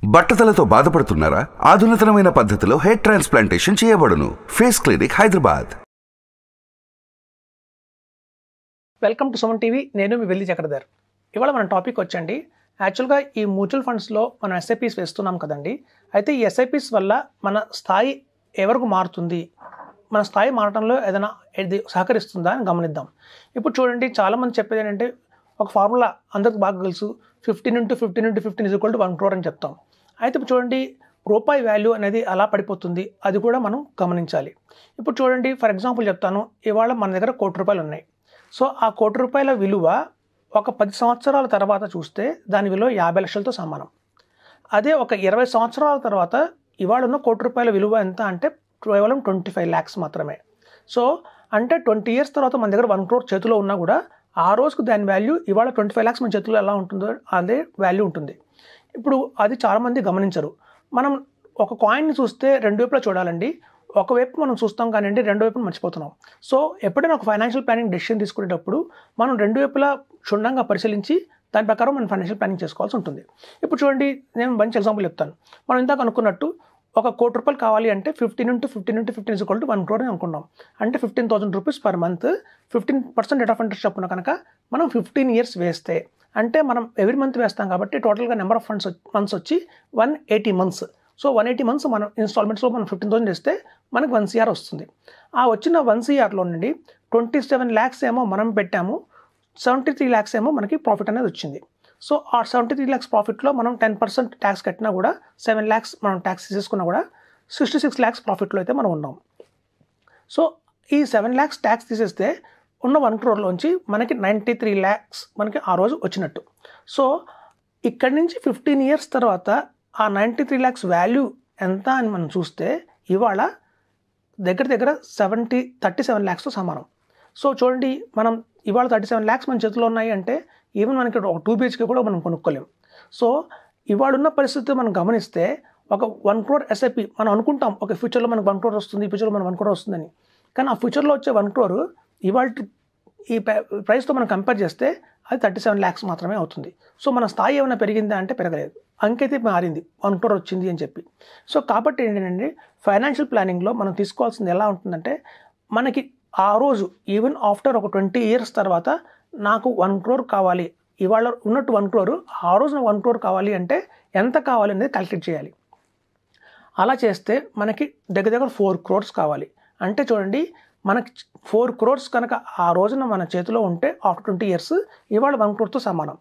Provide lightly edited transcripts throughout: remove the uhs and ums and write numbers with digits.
బట్టతలతో బాధపడుతున్నారా? ఆధునితనమైన పద్ధతిలో hair transplantation చేయబడును. Face clinic Hyderabad. Welcome to Suman TV. నేను మీ వెల్లి చక్రధర్. ఇవాళ మన టాపిక్ వచ్చండి, యాక్చువల్గా ఈ మ్యూచువల్ ఫండ్స్లో మనం ఎస్ఐపీస్ వేస్తున్నాం కదండి. అయితే ఈ ఎస్ఐపీస్ వల్ల మన స్థాయి ఎవరికి మారుతుంది, మన స్థాయి మారడంలో ఏదైనా ఇది సహకరిస్తుందా అని గమనిద్దాం. ఇప్పుడు చూడండి, చాలామంది చెప్పేది ఏంటంటే, ఒక ఫార్ములా అందరికి బాగా తెలుసు, 15x15x15 = 1 crore అని చెప్తాం. అయితే ఇప్పుడు చూడండి, రూపాయి వాల్యూ అనేది అలా పడిపోతుంది, అది కూడా మనం గమనించాలి. ఇప్పుడు చూడండి, ఫర్ ఎగ్జాంపుల్ చెప్తాను, ఇవాళ మన దగ్గర ₹1 ఉన్నాయి. సో ఆ ₹1 విలువ ఒక 10 సంవత్సరాల తర్వాత చూస్తే దాని విలువ 50 లక్షలతో సమానం. అదే ఒక 20 సంవత్సరాల తర్వాత ఇవాళ ఉన్న ₹1 విలువ ఎంత అంటే కేవలం 25 lakhs మాత్రమే. సో అంటే 20 years తర్వాత మన దగ్గర 1 crore చేతిలో ఉన్నా కూడా ఆ రోజుకు దాని వాల్యూ ఇవాళ 25 lakhs మన చేతిలో ఎలా ఉంటుందో అదే వాల్యూ ఉంటుంది. ఇప్పుడు అది చాలామంది గమనించరు. మనం ఒక కాయిన్ని చూస్తే రెండు వైపులా చూడాలండి. ఒకవైపు మనం చూస్తాం కానివ్వండి, రెండు వైపులు మర్చిపోతున్నాం. సో ఎప్పుడైనా ఒక ఫైనాన్షియల్ ప్లానింగ్ డెసిషన్ తీసుకునేటప్పుడు మనం రెండు వైపులా క్షుణ్ణంగా పరిశీలించి దాని ప్రకారం మనం ఫైనాన్షియల్ ప్లానింగ్ చేసుకోవాల్సి ఉంటుంది. ఇప్పుడు చూడండి, నేను మంచి ఎగ్జాంపుల్ చెప్తాను. మనం ఇందాక అనుకున్నట్టు ఒక ₹1 కావాలి అంటే 15x15x15 = 1 crore అని అనుకున్నాం. అంటే ₹15,000 per month, 15% rate of interest చొప్పున కనుక మనం 15 years వేస్తే, అంటే మనం ఎవ్రీ మంత్ వేస్తాం కాబట్టి టోటల్గా నెంబర్ ఆఫ్ మంత్స్ వచ్చి 180 months. సో 180 months మనం ఇన్స్టాల్మెంట్స్లో మనం 15,000 వేస్తే మనకు 1 crore వస్తుంది. ఆ వచ్చిన 1 crore నుండి 27 lakhs ఏమో మనం పెట్టాము, 73 lakhs ఏమో మనకి ప్రాఫిట్ అనేది వచ్చింది. సో ఆ 73 lakhs ప్రాఫిట్లో మనం 10% ట్యాక్స్ కట్టినా కూడా 7 lakhs మనం ట్యాక్స్ తీసేసుకున్నా కూడా 66 lakhs ప్రాఫిట్లో అయితే మనం ఉన్నాం. సో ఈ 7 lakhs ట్యాక్స్ తీసేస్తే ఉన్న 1 crore మనకి 93 lakhs మనకి ఆ రోజు వచ్చినట్టు. సో ఇక్కడి నుంచి 15 years తర్వాత ఆ 93 lakhs వాల్యూ ఎంత అని మనం చూస్తే ఇవాళ దగ్గర 37 lakhsతో సమానం. సో చూడండి, మనం ఇవాళ 37 lakhs మన చేతిలో ఉన్నాయి అంటే ఈవెన్ మనకి ఒక 2 BHK కూడా మనం కొనుక్కోలేము. సో ఇవాళ ఉన్న పరిస్థితి మనం గమనిస్తే ఒక 1 crore ఎస్ఐపి మనం అనుకుంటాం, ఒక ఫ్యూచర్లో మనకు 1 crore వస్తుంది, ఈ ఫ్యూచర్లో మనకు 1 crore వస్తుందని. కానీ ఆ ఫ్యూచర్లో వచ్చే 1 crore ఇవాళ ఈ ప్రైస్తో మనం కంపేర్ చేస్తే అది 37 lakhs మాత్రమే అవుతుంది. సో మన స్థాయి ఏమైనా పెరిగిందా అంటే పెరగలేదు, అంకైతే మారింది, 1 crore వచ్చింది అని చెప్పి. సో కాబట్టి ఏంటంటే, ఫైనాన్షియల్ ప్లానింగ్లో మనం తీసుకోవాల్సింది ఎలా ఉంటుందంటే, మనకి ఆ రోజు ఈవెన్ ఆఫ్టర్ ఒక 20 years తర్వాత నాకు 1 crore కావాలి, ఇవాళ ఉన్నట్టు 1 crore, ఆ రోజున 1 crore కావాలి అంటే ఎంత కావాలి అనేది క్యాలిక్యులేట్ చేయాలి. అలా చేస్తే మనకి దగ్గర 4 crores కావాలి. అంటే చూడండి, మనకి 4 crores కనుక ఆ రోజున మన చేతిలో ఉంటే ఆఫ్టర్ 20 years ఇవాళ 1 croreతో సమానం.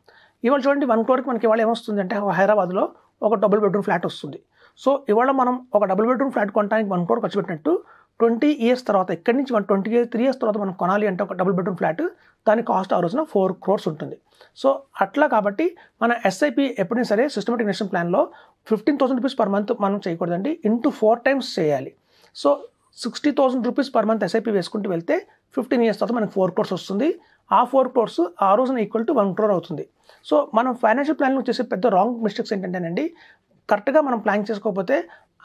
ఇవాళ చూడండి, 1 crore మనకి ఇవాళ ఏమొస్తుంది అంటే హైదరాబాద్లో ఒక డబుల్ బెడ్రూమ్ ఫ్లాట్ వస్తుంది. సో ఇవాళ మనం ఒక డబుల్ బెడ్రూమ్ ఫ్లాట్ కొనడానికి 1 crore ఖర్చు పెట్టినట్టు 20 years తర్వాత, ఇక్కడి నుంచి 23 years తర్వాత మనం కొనాలి అంటే ఒక డబుల్ బెడ్రూమ్ ఫ్లాట్, దాని కాస్ట్ ఆ రోజున 4 crores ఉంటుంది. సో అట్లా కాబట్టి మన ఎస్ఐపి ఎప్పుడైనా సరే సిస్టమేటిక్ ఇన్వెస్ట్మెంట్ ప్లాన్లో ₹15,000 per month మనం చేయకూడదండి, ఇంటూ 4 times చేయాలి. సో ₹60,000 per month ఎస్ఐపి వేసుకుంటూ వెళ్తే 15 years తర్వాత మనకు 4 crores వస్తుంది. ఆ 4 crores ఆ రోజున ఈక్వల్ టు 1 crore అవుతుంది. సో మనం ఫైనాన్షియల్ ప్లాన్లో చేసే పెద్ద రాంగ్ మిస్టేక్స్ ఏంటంటేనండి, కరెక్ట్గా మనం ప్లాన్ చేసుకోకపోతే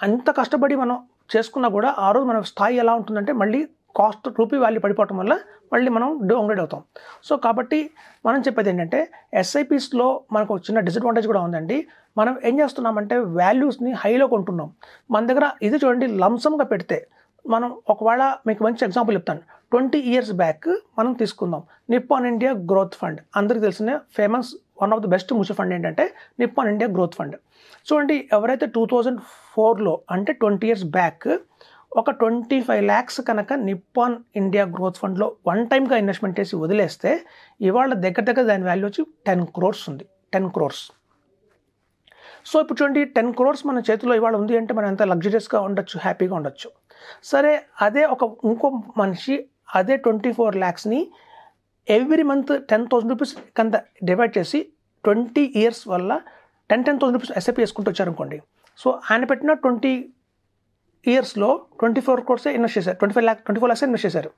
అంత కష్టపడి మనం చేసుకున్నా కూడా ఆ రోజు మన స్థాయి ఎలా ఉంటుందంటే మళ్ళీ కాస్ట్ రూపీ వాల్యూ పడిపోవటం వల్ల మళ్ళీ మనం డౌన్గ్రేడ్ అవుతాం. సో కాబట్టి మనం చెప్పేది ఏంటంటే, ఎస్ఐపీస్లో మనకు చిన్న డిసడ్వాంటేజ్ కూడా ఉందండి. మనం ఏం చేస్తున్నామంటే వాల్యూస్ని హైలో కొంటున్నాం. మన దగ్గర ఇది చూడండి, లంసమ్గా పెడితే మనం ఒకవేళ మీకు మంచి ఎగ్జాంపుల్ చెప్తాను. 20 years బ్యాక్ మనం తీసుకుందాం నిప్పాన్ ఇండియా గ్రోత్ ఫండ్. అందరికీ తెలిసిన famous one of the best mutual fund ఏంటంటే నిప్పాన్ ఇండియా గ్రోత్ ఫండ్. చూడండి, ఎవరైతే 2004లో అంటే 20 years బ్యాక్ ఒక 25 lakhs కనుక నిప్పాన్ ఇండియా గ్రోత్ ఫండ్లో వన్ టైమ్గా ఇన్వెస్ట్మెంట్ చేసి వదిలేస్తే ఇవాళ దగ్గర దాని వాల్యూ వచ్చి 10 crores ఉంది. 10 crores. సో ఇప్పుడు చూడండి, 10 crores మన చేతిలో ఇవాళ ఉంది అంటే మనం ఎంత లగ్జరియస్గా ఉండొచ్చు, హ్యాపీగా ఉండొచ్చు. సరే, అదే ఇంకో మనిషి అదే 24 lakhsని ఎవ్రీ మంత్ ₹10,000 కింద డివైడ్ చేసి 20 years వల్ల ₹10,000 ఎస్ఐపి వేసుకుంటూ వచ్చారనుకోండి. సో ఆయన పెట్టిన 20 yearsలో 24 crores ఇన్వెస్ట్ చేశారు, 24 lakhs ఇన్వెస్ట్ చేశారు.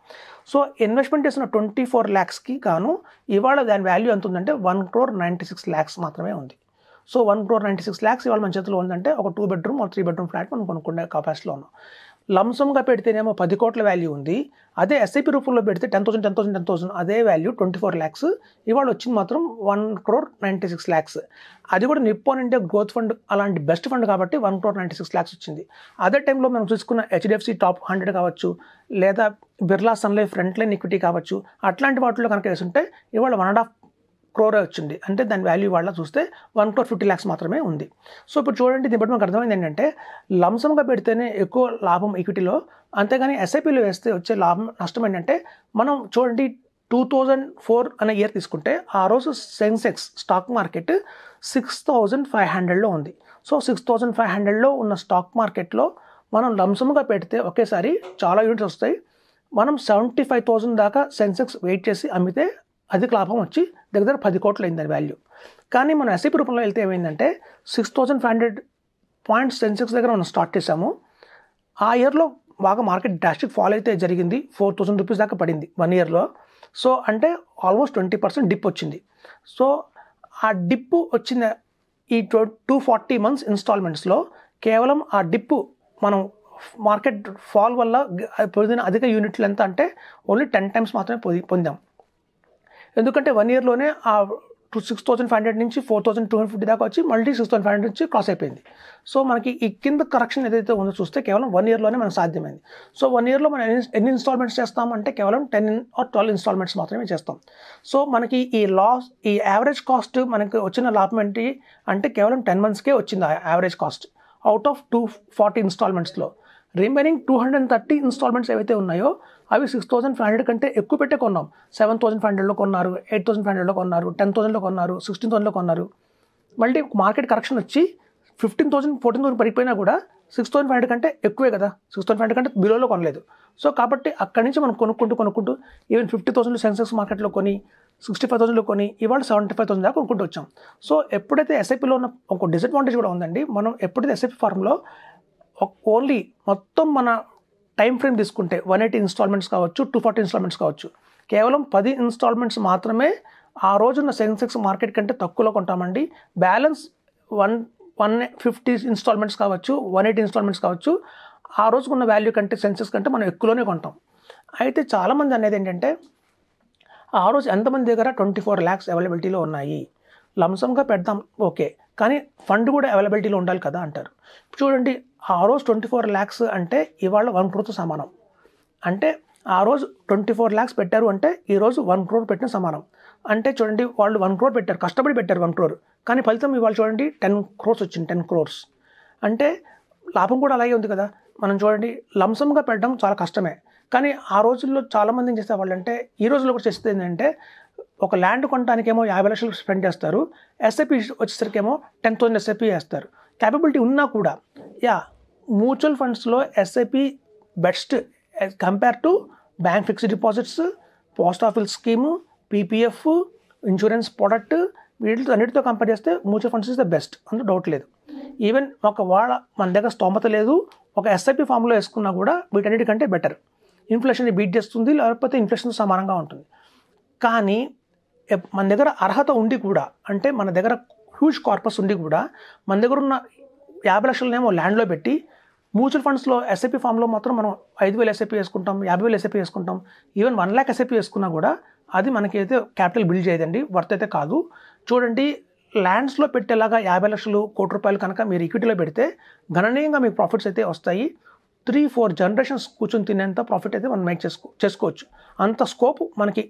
సో ఇన్వెస్ట్మెంట్ చేసిన 24 lakhsకి గాను ఇవాళ దాని వాల్యూ ఎంత ఉందంటే 1,96 lakhs మాత్రమే ఉంది. సో 1,96 lakhs ఇవాళ మన చేతిలో ఉందంటే ఒక 2 bedroom or 3 bedroom ఫ్లాట్ మనం కొనుక్కునే కెపాసిటీలో ఉన్నాం. లంసమ్గా పెడితేనేమో 10 కోట్ల వాల్యూ ఉంది. అదే ఎస్ఐపి రూపంలో పెడితే 10,000 అదే వాల్యూ 24 lakhs. ఇవాళ వచ్చింది మాత్రం 1,96 lakhs. అది కూడా నిప్పాన్ ఇండియా గ్రోత్ ఫండ్ అలాంటి బెస్ట్ ఫండ్ కాబట్టి 1,96 lakhs వచ్చింది. అదే టైంలో మనం చూసుకున్న హెచ్డిఎఫ్సి టాప్ 100 కావచ్చు, లేదా Birla sun life frontline equity కావచ్చు, అట్లాంటి వాటిలో కనుక వేసుంటే ఇవాళ 1.5 crore వచ్చింది. అంటే దాని వాల్యూ వాళ్ళ చూస్తే 1,50 lakhs మాత్రమే ఉంది. సో ఇప్పుడు చూడండి, దీన్ని బట్టి మనకు అర్థమైంది ఏంటంటే లంసమ్గా పెడితేనే ఎక్కువ లాభం ఈక్విటీలో, అంతేగాని ఎస్ఐపిలో వేస్తే వచ్చే లాభం నష్టం ఏంటంటే, మనం చూడండి 2004 అనే ఇయర్ తీసుకుంటే ఆ రోజు సెన్సెక్స్ స్టాక్ మార్కెట్ 6,500లో ఉంది. సో 6,500లో ఉన్న స్టాక్ మార్కెట్లో మనం లంసమ్గా పెడితే ఒకేసారి చాలా యూనిట్స్ వస్తాయి. మనం 75,000 దాకా సెన్సెక్స్ వెయిట్ చేసి అమ్మితే అధిక లాభం వచ్చి దగ్గర 10 కోట్లు అయింది దాని వాల్యూ. కానీ మనం ఎస్ఐపి రూపంలో వెళ్తే ఏమైందంటే 6,500 పాయింట్స్ సెన్సెక్స్ దగ్గర మనం స్టార్ట్ చేసాము. ఆ ఇయర్లో బాగా మార్కెట్ డ్రాస్టిక్ ఫాల్ అయితే జరిగింది, 4,000 రూపీస్ దాకా పడింది 1 yearలో. సో అంటే ఆల్మోస్ట్ 20% డిప్ వచ్చింది. సో ఆ డిప్ వచ్చిన ఈ 240 months ఇన్స్టాల్మెంట్స్లో కేవలం ఆ డిప్ మనం మార్కెట్ ఫాల్ వల్ల పొందిన అధిక యూనిట్లు ఎంత అంటే ఓన్లీ 10 times మాత్రమే పొందాం. ఎందుకంటే 1 yearలోనే ఆ 6,500 నుంచి 4,250 దాకా వచ్చి మళ్ళీ 6,500 నుంచి క్రాస్ అయిపోయింది. సో మనకి ఈ కింద కరెక్షన్ ఏదైతే ఉందో చూస్తే కేవలం 1 yearలోనే మనకు సాధ్యమైంది. సో 1 yearలో మనం ఎన్ని ఇన్స్టాల్మెంట్స్ చేస్తామంటే కేవలం 10 or 12 ఇన్స్టాల్మెంట్స్ మాత్రమే చేస్తాం. సో మనకి ఈ యావరేజ్ కాస్ట్ మనకి వచ్చిన లాభం ఏంటి అంటే కేవలం 10 monthsకే వచ్చింది ఆ యావరేజ్ కాస్ట్ అవుట్ ఆఫ్ 240 ఇన్స్టాల్మెంట్స్లో. రిమైనింగ్ 230 ఇన్స్టాల్మెంట్స్ ఏవైతే ఉన్నాయో అవి 6,500 కంటే ఎక్కువ పెట్టే కొన్నాం. 7,500లో కొన్నారు, 8,500లో కొన్నారు, 10,000లో కొన్నారు, 16,000లో కొన్నారు. మళ్ళీ మార్కెట్ కరెక్షన్ వచ్చి 15,000, 14,000 పడిపోయినా కూడా 6,500 కంటే ఎక్కువే కదా, 6,500 కంటే బిలోలో కొనలేదు. సో కాబట్టి అక్కడి నుంచి మనం కొనుక్కుంటూ ఈవెన్ 50,000 సెన్సెక్స్ మార్కెట్లో కొని 65,000లో కొని ఇవాళ 75,000 దాకా కొనుక్కుంటూ వచ్చాం. సో ఎప్పుడైతే ఎస్ఐపిలో ఉన్న ఒక డిసడ్వాంటేజ్ కూడా ఉందండి, మనం ఎప్పుడైతే ఎస్ఐపి ఫార్మ్లో ఓన్లీ మొత్తం మన టైం ఫ్రేమ్ తీసుకుంటే 180 ఇన్స్టాల్మెంట్స్ కావచ్చు, 240 ఇన్స్టాల్మెంట్స్ కావచ్చు, కేవలం 10 ఇన్స్టాల్మెంట్స్ మాత్రమే ఆ రోజున్న సెన్సెక్స్ మార్కెట్ కంటే తక్కువలో కొంటామండి. బ్యాలెన్స్ 150 ఇన్స్టాల్మెంట్స్ కావచ్చు, 180 ఇన్స్టాల్మెంట్స్ కావచ్చు, ఆ రోజుకున్న వాల్యూ కంటే సెన్సెక్స్ కంటే మనం ఎక్కువలోనే కొంటాం. అయితే చాలామంది అనేది ఏంటంటే ఆ రోజు ఎంతమంది దగ్గర 24 lakhs అవైలబిలిటీలో ఉన్నాయి, లంసమ్గా పెడదాం ఓకే, కానీ ఫండ్ కూడా అవైలబిలిటీలో ఉండాలి కదా అంటారు. చూడండి, ఆ రోజు 24 lakhs అంటే ఇవాళ 1 crore సమానం. అంటే ఆ రోజు 24 lakhs పెట్టారు అంటే ఈరోజు 1 crore పెట్టిన సమానం. అంటే చూడండి, వాళ్ళు 1 crore పెట్టారు, కష్టపడి పెట్టారు 1 crore, కానీ ఫలితం ఇవాళ చూడండి 10 crores వచ్చింది, 10 crores. అంటే లాభం కూడా అలాగే ఉంది కదా. మనం చూడండి, లంసమ్గా పెట్టడం చాలా కష్టమే, కానీ ఆ రోజుల్లో చాలామంది ఏం చేసేవాళ్ళు అంటే, ఈ రోజుల్లో కూడా చేసేది ఏంటంటే ఒక ల్యాండ్ కొనడానికేమో 50 లక్షలు స్పెండ్ చేస్తారు, ఎస్ఐపి వచ్చేసరికేమో 10,000 ఎస్ఐపి వేస్తారు. క్యాపబిలిటీ ఉన్నా కూడా మ్యూచువల్ ఫండ్స్లో SIP best compare to bank fixed deposits, post office scheme, PPF, insurance product, వీటితో అన్నిటితో కంపేర్ చేస్తే mutual funds is the best, అందులో డౌట్ లేదు. ఈవెన్ మన దగ్గర స్తోమత లేదు, ఒక ఎస్ఐపి ఫామ్లో వేసుకున్నా కూడా వీటన్నిటికంటే బెటర్. ఇన్ఫ్లేషన్ బీట్ చేస్తుంది, లేకపోతే ఇన్ఫ్లేషన్ సమానంగా ఉంటుంది. కానీ మన దగ్గర అర్హత ఉండి కూడా, అంటే మన దగ్గర హ్యూజ్ కార్పస్ ఉండి కూడా, మన దగ్గర ఉన్న 50 లక్షలనేమో ల్యాండ్లో పెట్టి మ్యూచువల్ ఫండ్స్లో ఎస్ఐపి ఫామ్లో మాత్రం మనం 5,000 ఎస్ఐపి వేసుకుంటాం, 50,000 ఎస్ఐపి వేసుకుంటాం, ఈవెన్ 1 lakh ఎస్ఐపి వేసుకున్నా కూడా అది మనకి అయితే క్యాపిటల్ బిల్డ్ చేయదండి, వర్త్ అయితే కాదు. చూడండి, ల్యాండ్స్లో పెట్టేలాగా 50 లక్షలు, ₹1,00,00,000 కనుక మీరు ఈక్విటీలో పెడితే గణనీయంగా మీకు ప్రాఫిట్స్ అయితే వస్తాయి. 3-4 generations కూర్చొని తినేంత ప్రాఫిట్ అయితే మనం మేక్ చేసుకోవచ్చు. అంత స్కోప్ మనకి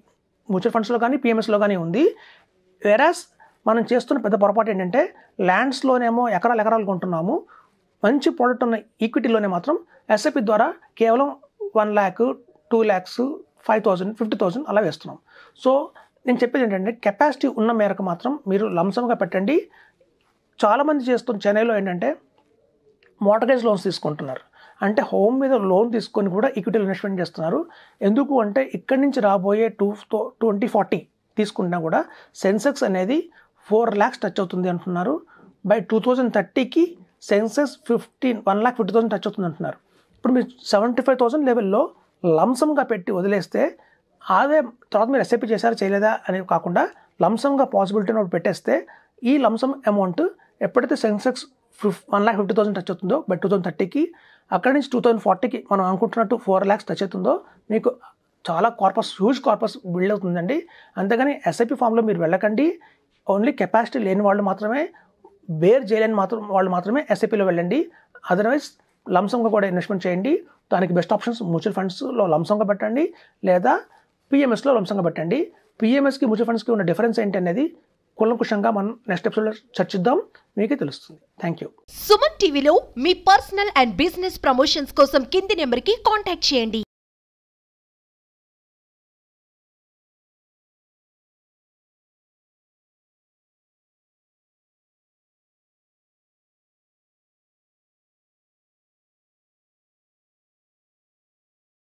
మ్యూచువల్ ఫండ్స్లో కానీ పిఎంఎస్లో కానీ ఉంది. వెరాస్ మనం చేస్తున్న పెద్ద పొరపాటు ఏంటంటే, ల్యాండ్స్లోనేమో ఎకరాలు కొంటున్నాము, మంచి ప్రోడక్ట్ ఉన్న ఈక్విటీలోనే మాత్రం ఎస్ఐపి ద్వారా కేవలం 1 lakh, 2 lakhs, 5,000, 50,000 అలా వేస్తున్నాం. సో నేను చెప్పేది ఏంటంటే, కెపాసిటీ ఉన్న మేరకు మాత్రం మీరు లంసమ్గా పెట్టండి. చాలామంది చేస్తున్న చెన్నైలో ఏంటంటే మోర్టగేజ్ లోన్స్ తీసుకుంటున్నారు, అంటే హోమ్ మీద లోన్ తీసుకొని కూడా ఈక్విటీలో ఇన్వెస్ట్మెంట్ చేస్తున్నారు. ఎందుకు అంటే ఇక్కడి నుంచి రాబోయే 2040 తీసుకుంటున్నా కూడా సెన్సెక్స్ అనేది 4 lakhs టచ్ అవుతుంది అంటున్నారు. బై 2030కి సెన్సెక్స్ 1,50,000 టచ్ అవుతుంది అంటున్నారు. ఇప్పుడు మీరు 75,000 లెవెల్లో లంసమ్గా పెట్టి వదిలేస్తే అదే తర్వాత మీరు ఎస్ఐపి చేశారా చేయలేదా అనేది కాకుండా లంసమ్గా పాసిబిలిటీని ఒకటి పెట్టేస్తే ఈ లంసమ్ అమౌంట్ ఎప్పుడైతే సెన్సెక్స్ 1,50,000 టచ్ అవుతుందో బై 2030కి అక్కడి నుంచి 2040కి మనం అనుకుంటున్నట్టు 4 lakhs టచ్ అవుతుందో మీకు చాలా హ్యూజ్ కార్పస్ బిల్డ్ అవుతుందండి. అంతేగాని ఎస్ఐపి ఫామ్లో మీరు వెళ్ళకండి. ఓన్లీ కెపాసిటీ లేని వాళ్ళు మాత్రమే, బేర్ చేయలేని వాళ్ళు మాత్రమే ఎస్ఐపిలో వెళ్ళండి. అదర్వైజ్ లంసంగా కూడా ఇన్వెస్ట్మెంట్ చేయండి. దానికి బెస్ట్ ఆప్షన్స్ మ్యూచువల్ ఫండ్స్లో లంసంగా పెట్టండి, లేదా పిఎంఎస్లో లంసంగా పెట్టండి. పిఎంఎస్కి మ్యూచువల్ ఫండ్స్కి ఉన్న డిఫరెన్స్ ఏంటి అనేది కూలంకుషంగా మనం నెక్స్ట్ ఎపిసోడ్లో చర్చిద్దాం, మీకే తెలుస్తుంది. Thank you. సుమన్ టీవీలో మీ పర్సనల్ అండ్ బిజినెస్ ప్రమోషన్స్ కోసం కింది నెంబర్కి కాంటాక్ట్ చేయండి.